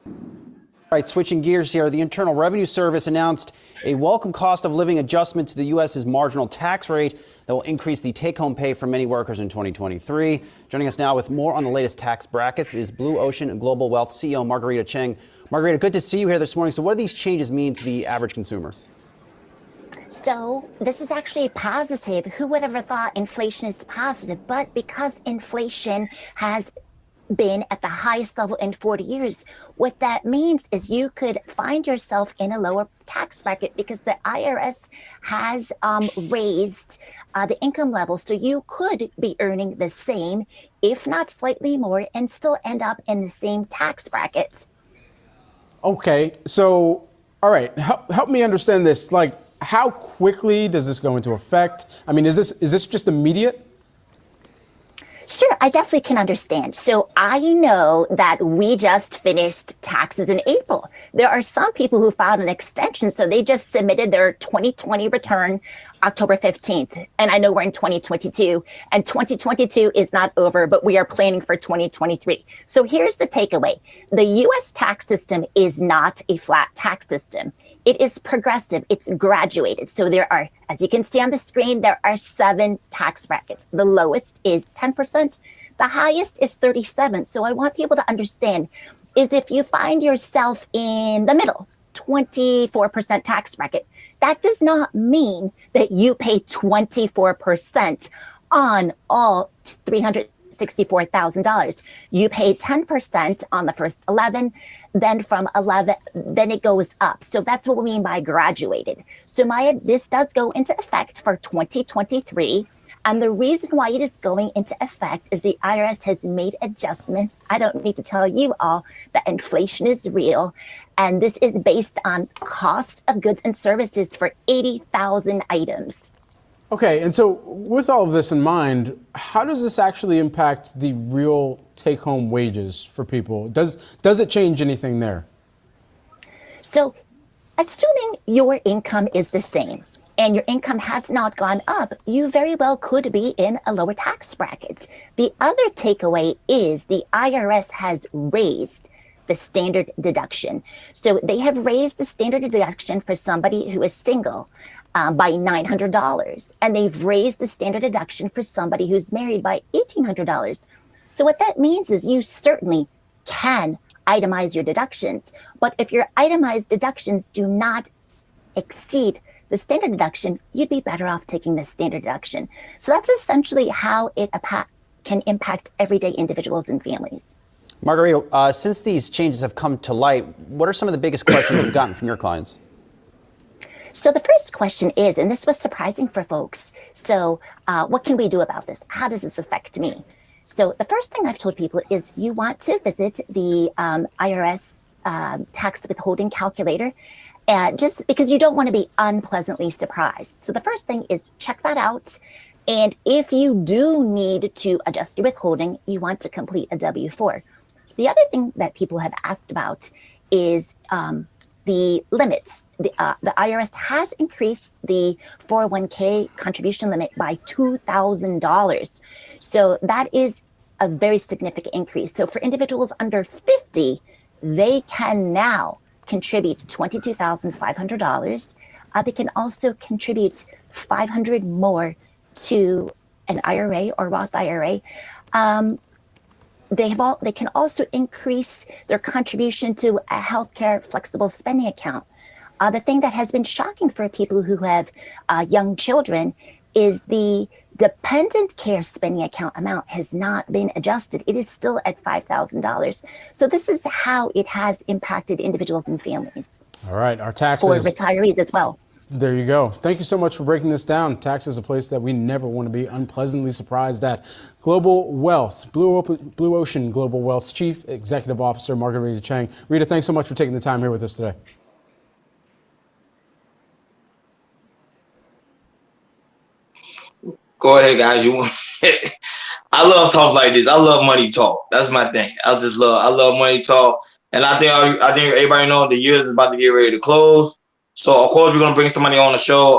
All right, switching gears here, the Internal Revenue Service announced a welcome cost of living adjustment to the U.S.'s marginal tax rate that will increase the take-home pay for many workers in 2023. Joining us now with more on the latest tax brackets is Blue Ocean Global Wealth CEO Margarita Cheng. Margarita, good to see you here this morning. So what do these changes mean to the average consumer? So this is actually positive. Who would ever thought inflation is positive? But because inflation has been at the highest level in 40 years. What that means is you could find yourself in a lower tax bracket because the IRS has raised the income level. So you could be earning the same, if not slightly more, and still end up in the same tax brackets. Okay, so, all right, help me understand this. Like, how quickly does this go into effect? I mean, is this just immediate? Sure, I definitely can understand. So I know that we just finished taxes in April. There are some people who filed an extension, so they just submitted their 2020 return October 15th. And I know we're in 2022, and 2022 is not over, but we are planning for 2023. So here's the takeaway. The U.S. tax system is not a flat tax system. It is progressive. It's graduated. So there are, as you can see on the screen, there are 7 tax brackets. The lowest is 10%. The highest is 37%. So I want people to understand is if you find yourself in the middle, 24% tax bracket, that does not mean that you pay 24% on all $364,000. You pay 10% on the first 11, then from 11, then it goes up. So that's what we mean by graduated. So this does go into effect for 2023. And the reason why it is going into effect is the IRS has made adjustments. I don't need to tell you all that inflation is real. And this is based on cost of goods and services for 80,000 items. Okay, and so with all of this in mind, how does this actually impact the real take-home wages for people? Does it change anything there? So assuming your income is the same and your income has not gone up, you very well could be in a lower tax bracket. The other takeaway is the IRS has raised the standard deduction. So they have raised the standard deduction for somebody who is single by $900. And they've raised the standard deduction for somebody who's married by $1,800. So what that means is you certainly can itemize your deductions. But if your itemized deductions do not exceed the standard deduction, you'd be better off taking the standard deduction. So that's essentially how it can impact everyday individuals and families. Margarita, since these changes have come to light, what are some of the biggest questions you've gotten from your clients? So the first question is, and this was surprising for folks, so what can we do about this? How does this affect me? So the first thing I've told people is you want to visit the IRS tax withholding calculator, just because you don't want to be unpleasantly surprised. So the first thing is check that out. And if you do need to adjust your withholding, you want to complete a W-4. The other thing that people have asked about is the limits. The IRS has increased the 401k contribution limit by $2,000. So that is a very significant increase. So for individuals under 50, they can now contribute $22,500. They can also contribute $500 more to an IRA or Roth IRA. They can also increase their contribution to a healthcare flexible spending account. The thing that has been shocking for people who have young children is the dependent care spending account amount has not been adjusted. It is still at $5,000. So this is how it has impacted individuals and families. All right, our taxes. For retirees as well. There you go. Thank you so much for breaking this down. Tax is a place that we never want to be unpleasantly surprised at. Global Wealth, Blue Ocean Global Wealth's Chief Executive Officer, Margarita Cheng. Rita, thanks so much for taking the time here with us today. Go ahead, guys. I love talk like this. I love money talk. That's my thing. I love money talk. And I think everybody knows the year is about to get ready to close. So of course we're gonna bring somebody on the show.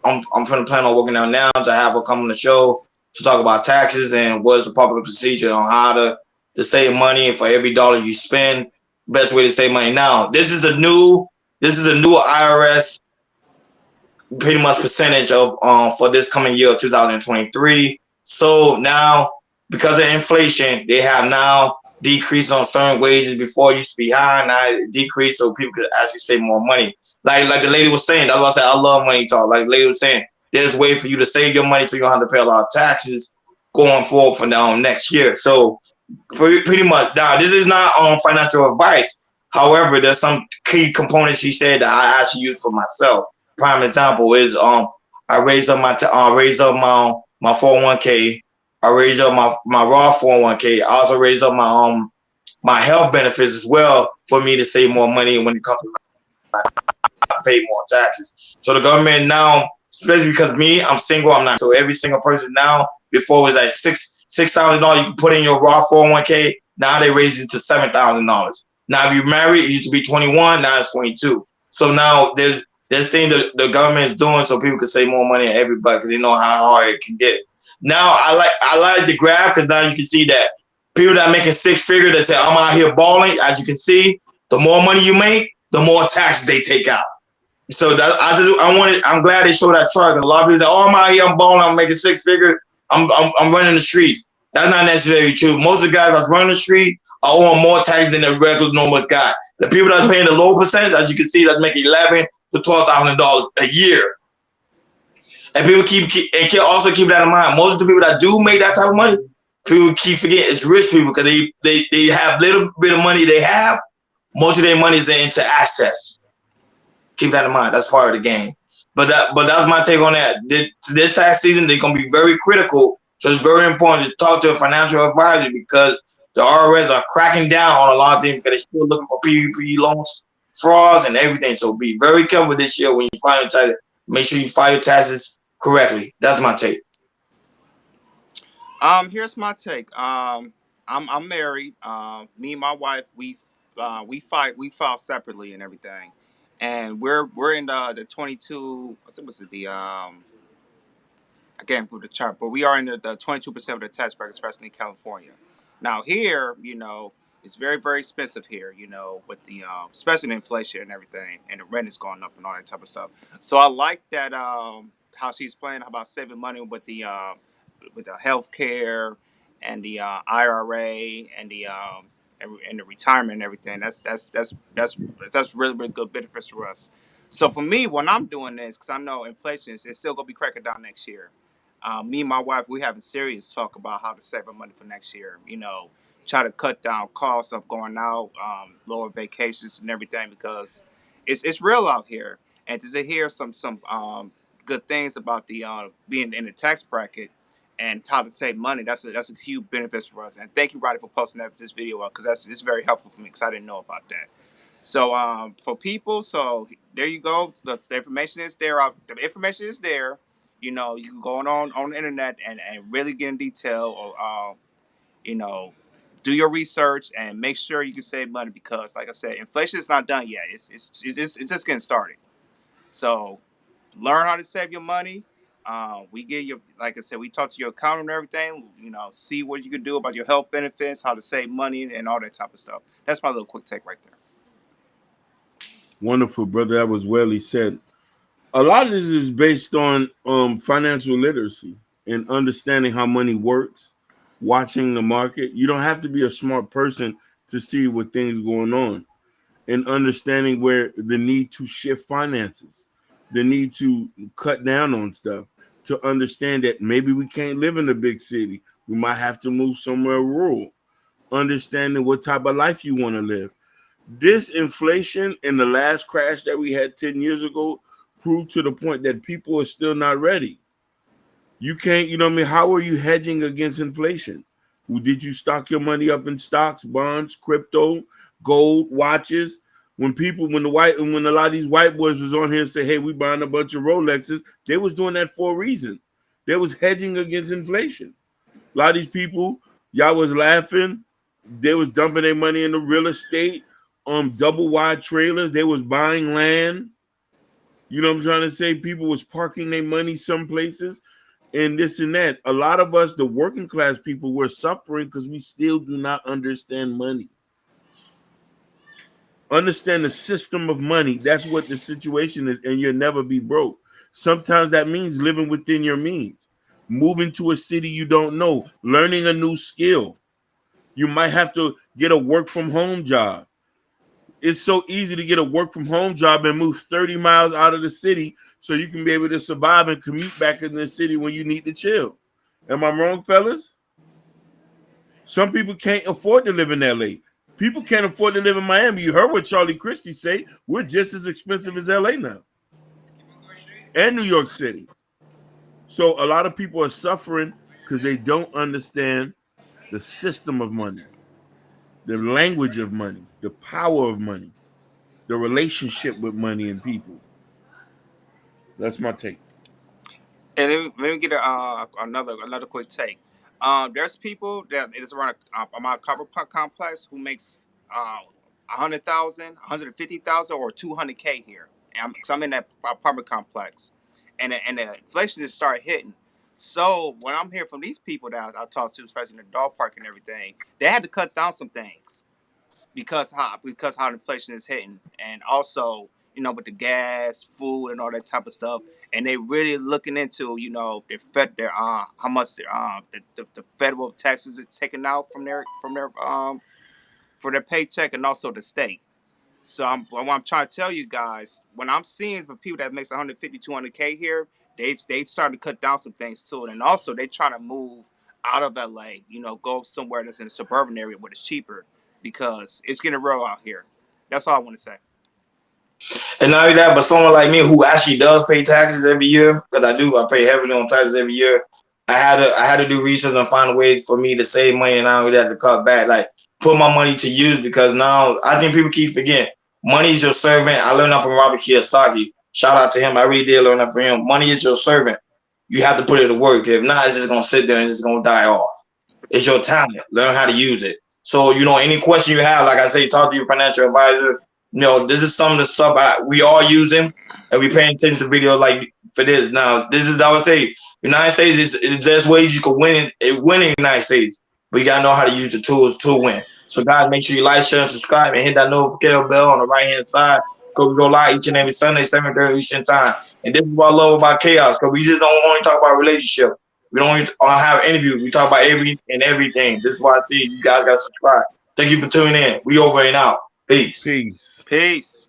I'm gonna plan on working out now to have her come on the show to talk about taxes and what is the proper procedure on how to save money for every dollar you spend. best way to save money. Now, this is the new IRS pretty much percentage of for this coming year of 2023. So now, because of inflation, they have now decreased on certain wages. Before it used to be high, now it decreased so people could actually save more money. Like the lady was saying, that's why I said I love money talk. Like the lady was saying, there's a way for you to save your money so you don't have to pay a lot of taxes going forward for now next year. So pretty much now, this is not financial advice. However, there's some key components she said that I actually use for myself. Prime example is I raised up my 401k. I raised up my raw 401k. I also raised up my health benefits as well for me to save more money when it comes to pay more taxes. So the government now, especially because me, I'm single, I'm not. So every single person now, before it was like $6,000 you can put in your raw 401k. Now they raised it to $7,000. Now if you're married, it used to be 21, now it's 22. So now there's thing that the government is doing so people can save more money on everybody because they know how hard it can get. Now I like the graph because now you can see that people that are making six figures that say I'm out here balling, as you can see, the more money you make, the more taxes they take out. So that I'm glad they showed that chart. A lot of people say, "Oh, I'm out here, I'm balling, I'm making six figures, I'm running the streets." That's not necessarily true. Most of the guys that's running the street are owing more taxes than the regular normal guy. The people that's paying the low percentage, as you can see, that's making $11,000 to $12,000 a year. And people also keep that in mind. Most of the people that do make that type of money, people keep forgetting it's rich people because they have little bit of money they have. Most of their money is into assets. Keep that in mind. That's part of the game. But that's my take on that. This tax season, they're gonna be very critical. So it's very important to talk to a financial advisor because the IRS are cracking down on a lot of things because they're still looking for PPP loans, frauds, and everything. So be very careful this year when you file your taxes. Make sure you file your taxes correctly. That's my take. Here's my take. I'm married. Me and my wife, we file separately and everything, and we're in the 22. I think was it the I can't put the chart, but we are in the 22% of the tax bracket, especially in California. Now here, it's very, very expensive here, with the especially the inflation and everything, and the rent is going up and all that type of stuff. So I like that how she's playing about saving money with the health care and the IRA and the retirement and everything. That's really, really good benefits for us. So for me, when I'm doing this, because I know inflation is still gonna be cracking down next year. Me and my wife, we having serious talk about how to save our money for next year. Try to cut down costs of going out, lower vacations and everything because it's real out here. And to hear some good things about the being in the tax bracket and how to save money, that's a huge benefit for us. And thank you, Roddy, for posting this video up because it's very helpful for me because I didn't know about that. So for people, so there you go. The information is there. The information is there. You can go on the internet and really get in detail or do your research and make sure you can save money because, like I said, inflation is not done yet. It's just getting started. So learn how to save your money. We give you, like I said, we talk to your accountant and everything. See what you can do about your health benefits, how to save money, and all that type of stuff. That's my little quick take right there. Wonderful, brother. That was well said. A lot of this is based on financial literacy and understanding how money works, watching the market. You don't have to be a smart person to see what things going on and understanding where the need to shift finances, the need to cut down on stuff, to understand that maybe we can't live in a big city. We might have to move somewhere rural, understanding what type of life you want to live. This inflation and the last crash that we had 10 years ago proved to the point that people are still not ready. You can't, how are you hedging against inflation? Did you stock your money up in stocks, bonds, crypto, gold, watches? When a lot of these white boys was on here and say, hey, we buying a bunch of Rolexes, they was doing that for a reason. They was hedging against inflation. A lot of these people, y'all was laughing. They was dumping their money into real estate, double wide trailers. They was buying land. You know what I'm trying to say? People was parking their money some places and this and that. A lot of us, the working class people, were suffering because we still do not understand money. Understand the system of money. That's what the situation is, and you'll never be broke. Sometimes that means living within your means, moving to a city you don't know, learning a new skill. You might have to get a work from home job. It's so easy to get a work from home job and move 30 miles out of the city so you can be able to survive and commute back in the city when you need to chill. Am I wrong, fellas? Some people can't afford to live in LA. People can't afford to live in Miami. You heard what Charlie Christie say. We're just as expensive as LA now. And New York City. So a lot of people are suffering because they don't understand the system of money, the language of money, the power of money, the relationship with money and people. That's my take. And let me get another quick take. There's people that it is around my apartment complex who makes 100,000, 150,000, or 200K here. Because I'm in that apartment complex, and the inflation just started hitting. So when I'm hearing from these people that I talk to, especially in the dog park and everything, they had to cut down some things because how inflation is hitting, and also with the gas, food, and all that type of stuff, and they really looking into their how much the federal taxes it's taken out for their paycheck, and also the state. So what I'm trying to tell you guys, when I'm seeing for people that makes 150, 200K here, they've started to cut down some things too, and also they trying to move out of LA, go somewhere that's in a suburban area where it's cheaper because it's getting real out here. That's all I want to say. And not only that, but someone like me who actually does pay taxes every year, because I pay heavily on taxes every year. I had to do research and find a way for me to save money, and I don't really have to cut back, like put my money to use, because now I think people keep forgetting money is your servant. I learned that from Robert Kiyosaki. Shout out to him. I really did learn that from him. Money is your servant. You have to put it to work. If not, it's just gonna sit there and it's just gonna die off. It's your talent. Learn how to use it. So any question you have, like I say, talk to your financial advisor. This is some of the stuff we are using, and we paying attention to videos like for this. Now, this is, I would say, United States is there's ways you can win in the United States, but you gotta know how to use the tools to win. So, guys, make sure you like, share, and subscribe, and hit that notification bell on the right hand side. Because we go live each and every Sunday, 7:30 Eastern time. And this is what I love about Chaos, because we just don't only talk about relationship. We don't only have interviews. We talk about everything. This is why I see you guys got to subscribe. Thank you for tuning in. We over and out. Peace. Peace. Peace.